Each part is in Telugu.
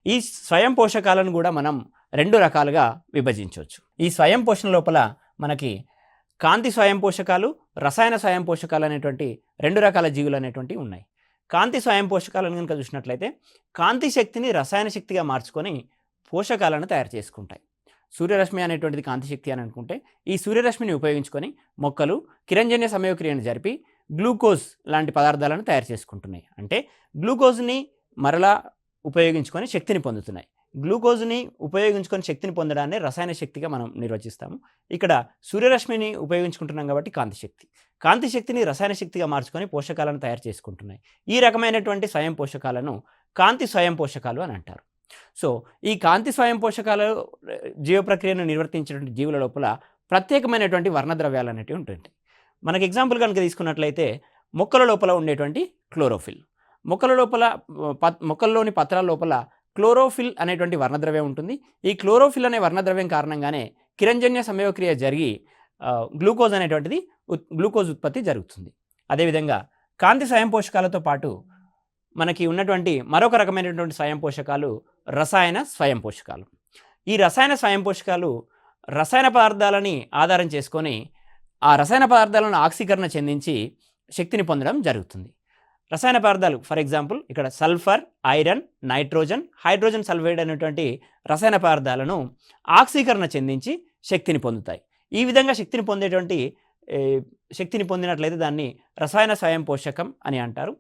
ఈ స్వయం పోషకాలను కూడా మనం 2 రకాలుగా విభజించవచ్చు. ఈ స్వయం పోషణ లోపల మనకి కాంతి స్వయం పోషకాలు, రసాయన స్వయం పోషకాలు అనేటువంటి 2 రకాల జీవులు అనేటువంటివి ఉన్నాయి. కాంతి స్వయం పోషకాలను కనుక చూసినట్లయితే కాంతి శక్తిని రసాయన శక్తిగా మార్చుకొని పోషకాలను తయారు చేసుకుంటాయి. సూర్యరశ్మి అనేటువంటిది కాంతి శక్తి అని అనుకుంటే ఈ సూర్యరశ్మిని ఉపయోగించుకొని మొక్కలు కిరణజన్య సమయక్రియను జరిపి గ్లూకోజ్ లాంటి పదార్థాలను తయారు చేసుకుంటున్నాయి. అంటే గ్లూకోజ్ని మరలా ఉపయోగించుకొని శక్తిని పొందుతున్నాయి. గ్లూకోజ్ని ఉపయోగించుకొని శక్తిని పొందడాన్ని రసాయన శక్తిగా మనం నిర్వచిస్తాము. ఇక్కడ సూర్యరశ్మిని ఉపయోగించుకుంటున్నాం కాబట్టి కాంతి శక్తి. కాంతి శక్తిని రసాయన శక్తిగా మార్చుకొని పోషకాలను తయారు చేసుకుంటున్నాయి. ఈ రకమైనటువంటి స్వయం పోషకాలను కాంతి స్వయం పోషకాలు అని అంటారు. సో ఈ కాంతి స్వయం పోషకాలు జీవ ప్రక్రియను నిర్వర్తించేటువంటి జీవుల లోపల ప్రత్యేకమైనటువంటి వర్ణద్రవ్యాలు అనేటివి ఉంటాయి. మనకి ఎగ్జాంపుల్ కనుక తీసుకున్నట్లయితే మొక్కల లోపల ఉండేటువంటి క్లోరోఫిల్, మొక్కల్లోని పత్రాల లోపల క్లోరోఫిల్ అనేటువంటి వర్ణద్రవ్యం ఉంటుంది. ఈ క్లోరోఫిల్ అనే వర్ణద్రవ్యం కారణంగానే కిరణజన్య సమయక్రియ జరిగి గ్లూకోజ్ ఉత్పత్తి జరుగుతుంది. అదేవిధంగా కాంతి స్వయం పోషకాలతో పాటు మనకి ఉన్నటువంటి మరొక రకమైనటువంటి స్వయం పోషకాలు రసాయన స్వయం పోషకాలు. ఈ రసాయన స్వయం పోషకాలు రసాయన పదార్థాలని ఆధారం చేసుకొని ఆ రసాయన పదార్థాలను ఆక్సీకరణ చెందించి శక్తిని పొందడం జరుగుతుంది. రసాయన పదార్థాలు ఫర్ ఎగ్జాంపుల్ ఇక్కడ sulphur, iron, nitrogen, hydrogen sulphide అనేటువంటి రసాయన పదార్థాలను ఆక్సీకరణ చెందించి శక్తిని పొందుతాయి. ఈ విధంగా శక్తిని పొందినట్లయితే దాన్ని రసాయన స్వయం పోషకం అని అంటారు.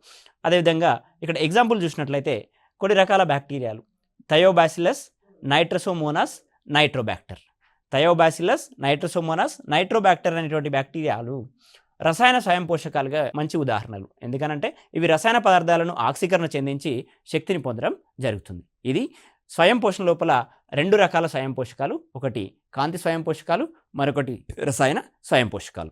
అదేవిధంగా ఇక్కడ ఎగ్జాంపుల్ చూసినట్లయితే కొన్ని రకాల బ్యాక్టీరియాలు థయోబాసిల్లస్, నైట్రోసోమోనాస్, నైట్రోబ్యాక్టర్. థయోబాసిల్లస్, నైట్రోసోమోనాస్, నైట్రోబ్యాక్టర్ అనేటువంటి బ్యాక్టీరియాలు రసాయన స్వయం పోషకాలుగా మంచి ఉదాహరణలు. ఎందుకనంటే ఇవి రసాయన పదార్థాలను ఆక్సీకరణ చెందించి శక్తిని పొందడం జరుగుతుంది. ఇది స్వయం పోషణ లోపల 2 రకాల స్వయం పోషకాలు, ఒకటి కాంతి స్వయం పోషకాలు, మరొకటి రసాయన స్వయం పోషకాలు.